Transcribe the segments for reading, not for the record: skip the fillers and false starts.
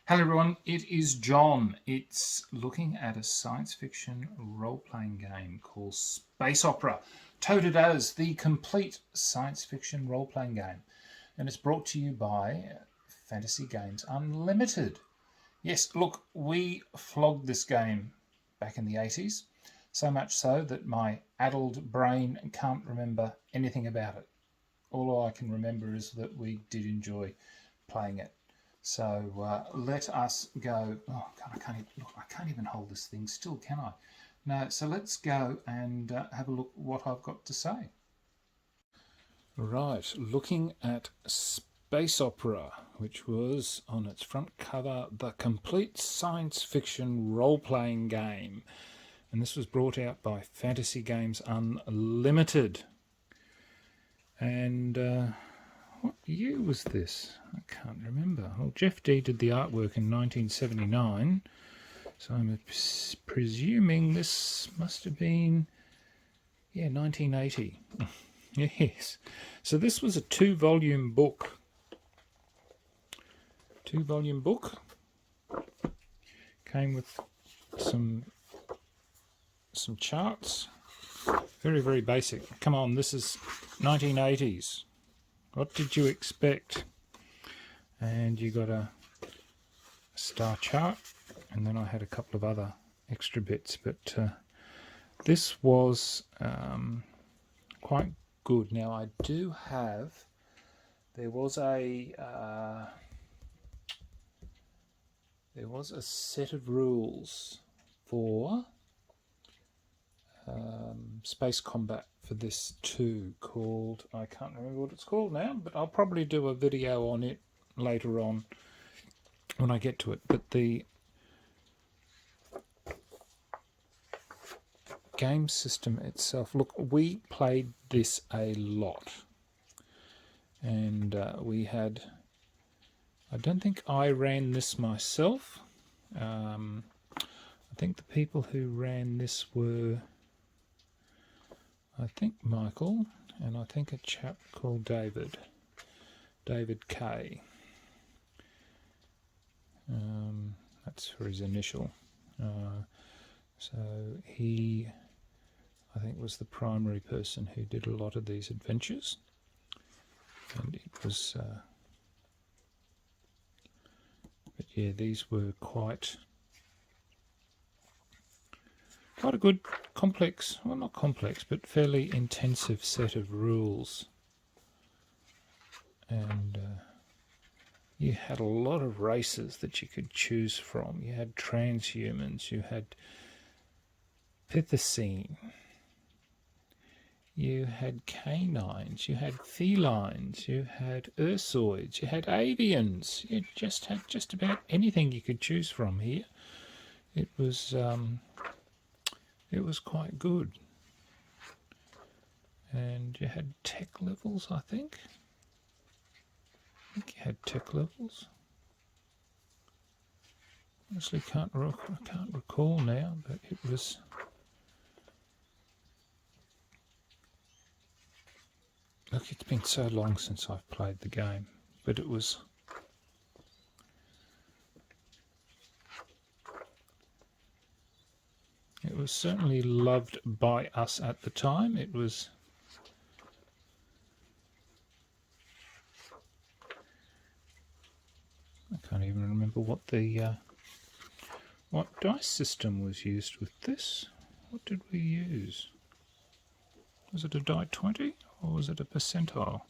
Hello everyone, it is John. It's looking at a science fiction role-playing game called Space Opera, touted as the complete science fiction role-playing game. And it's brought to you by Fantasy Games Unlimited. Yes, look, we flogged this game back in the 80s, so much so that my addled brain can't remember anything about it. All I can remember is that we did enjoy playing it. So let us go. Oh, God, I can't even hold this thing still, can I? No, so let's go and have a look what I've got to say. Right, looking at Space Opera, which was on its front cover the complete science fiction role-playing game. And this was brought out by Fantasy Games Unlimited. And what year was this? I can't remember. Well, Jeff Dee did the artwork in 1979, so I'm presuming this must have been, 1980. Yes. So this was a two-volume book. Two-volume book. Came with some charts. Very, very basic. Come on, this is 1980s. What did you expect? And you got a star chart, and then I had a couple of other extra bits, but this was quite good. Now I do have, there was a set of rules for space combat for this too, called, I can't remember what it's called now, but I'll probably do a video on it later on when I get to it. But the game system itself, look, we played this a lot, and we had, I don't think I ran this myself. I think the people who ran this were, I think Michael, and I think a chap called David K. That's for his initial. So he, I think, was the primary person who did a lot of these adventures, and it was, but yeah, these were quite a good, complex, well, not complex, but fairly intensive set of rules. And you had a lot of races that you could choose from. You had transhumans, you had Pithecine, you had canines, you had felines, you had ursoids, you had avians. You just had just about anything you could choose from here. It was quite good. And you had tech levels, I think. You had tech levels. Honestly, can't recall now, but it was. Look, it's been so long since I've played the game, but it was. It was certainly loved by us at the time. It was. I can't even remember what the what dice system was used with this. What did we use? Was it a die 20 or was it a percentile?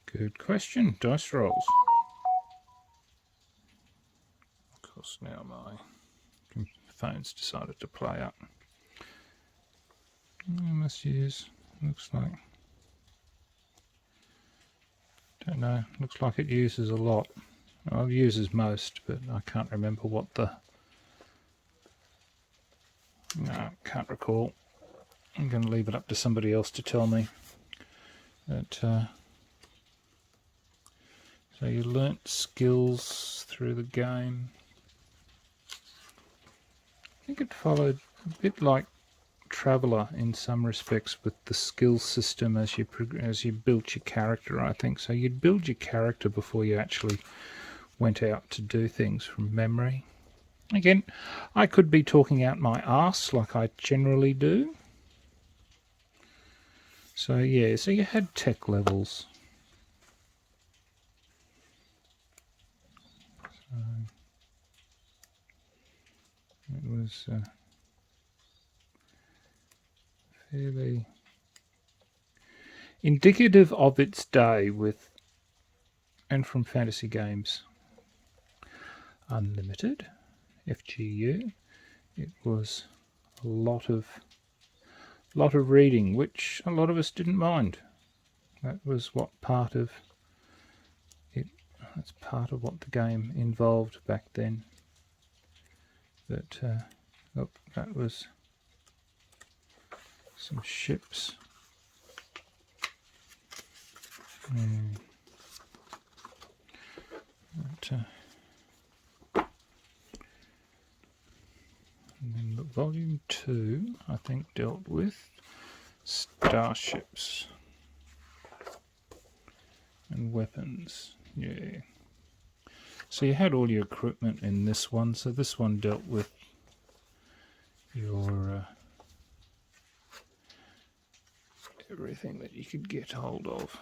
Good question. Dice rolls. Of course, now my phone's decided to play up. I must use, looks like, don't know, looks like it uses a lot. Well, it uses most, but I can't remember what the, no, can't recall. I'm going to leave it up to somebody else to tell me. But, so you learnt skills through the game. I think it followed a bit like Traveller in some respects with the skill system as you built your character, I think. So you'd build your character before you actually went out to do things from memory. Again, I could be talking out my arse like I generally do. So yeah, so you had tech levels. So it was fairly indicative of its day with, and from Fantasy Games Unlimited, FGU, it was a lot of reading, which a lot of us didn't mind. That was what part of it. That's part of what the game involved back then. But oh, that was some ships. And then volume 2, I think, dealt with starships and weapons. Yeah. So you had all your equipment in this one. So this one dealt with your everything that you could get hold of.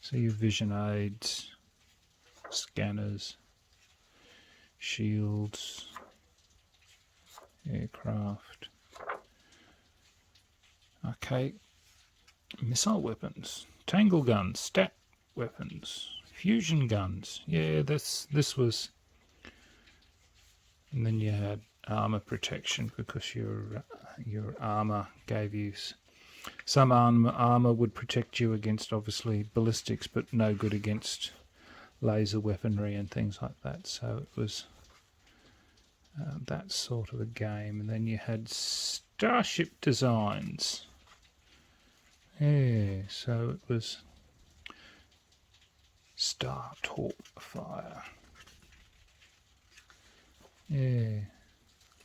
So your vision aids, scanners, shields, aircraft. Okay, missile weapons, tangle guns, stat weapons, fusion guns. Yeah, this was. And then you had armor protection because your armor gave you some armor would protect you against obviously ballistics, but no good against laser weaponry and things like that. So it was that sort of a game. And then you had starship designs. Yeah, so it was Star Torp Fire. Yeah.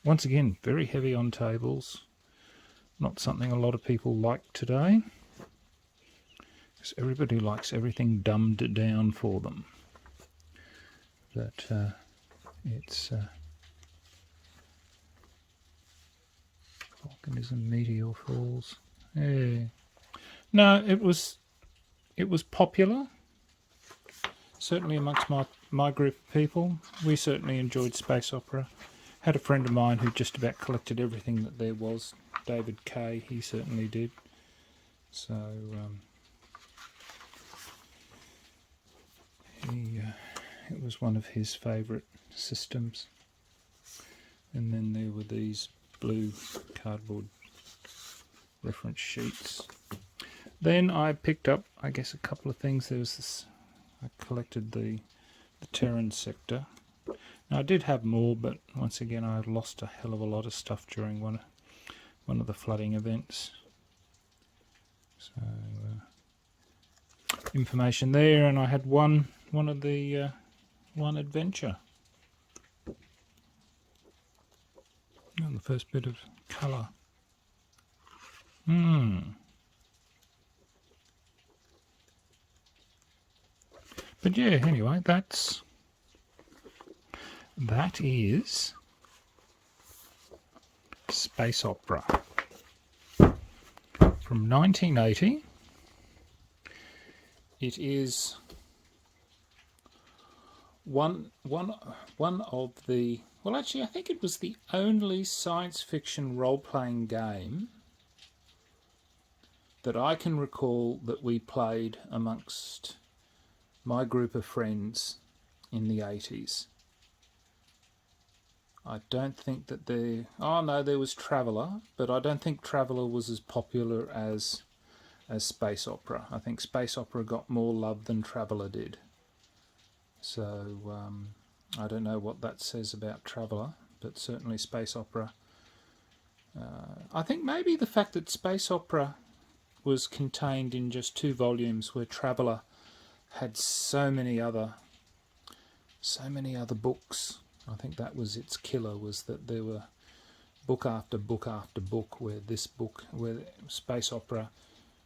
Once again, very heavy on tables. Not something a lot of people like today. Because everybody likes everything dumbed down for them. But it's volcanism, meteor falls. Yeah. No, it was popular. Certainly amongst my group of people. We certainly enjoyed space opera. Had a friend of mine who just about collected everything that there was. David Kay, he certainly did. So it was one of his favourite systems. And then there were these blue cardboard reference sheets. Then I picked up, I guess, a couple of things. There was this. I collected the Terran sector. Now I did have more, but once again I lost a hell of a lot of stuff during one of the flooding events. So information there, and I had one of the one adventure. And the first bit of colour. But yeah, anyway, that is space opera from 1980. It is one of the, well, actually, I think it was the only science fiction role-playing game that I can recall that we played amongst my group of friends in the 80s. I don't think that there was Traveller, but I don't think Traveller was as popular as space opera. I think space opera got more love than Traveller did. So I don't know what that says about Traveller, but certainly space opera. I think maybe the fact that space opera was contained in just 2 volumes, where Traveller had so many other books. I think that was its killer, was that there book after book after book, where Space Opera,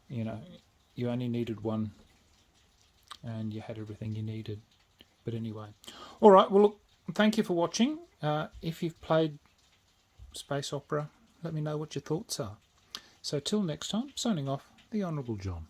you know, you only needed one and you had everything you needed. But anyway, all right, well, look, thank you for watching. If you've played Space Opera, let me know what your thoughts are. So till next time, signing off, the Honourable John.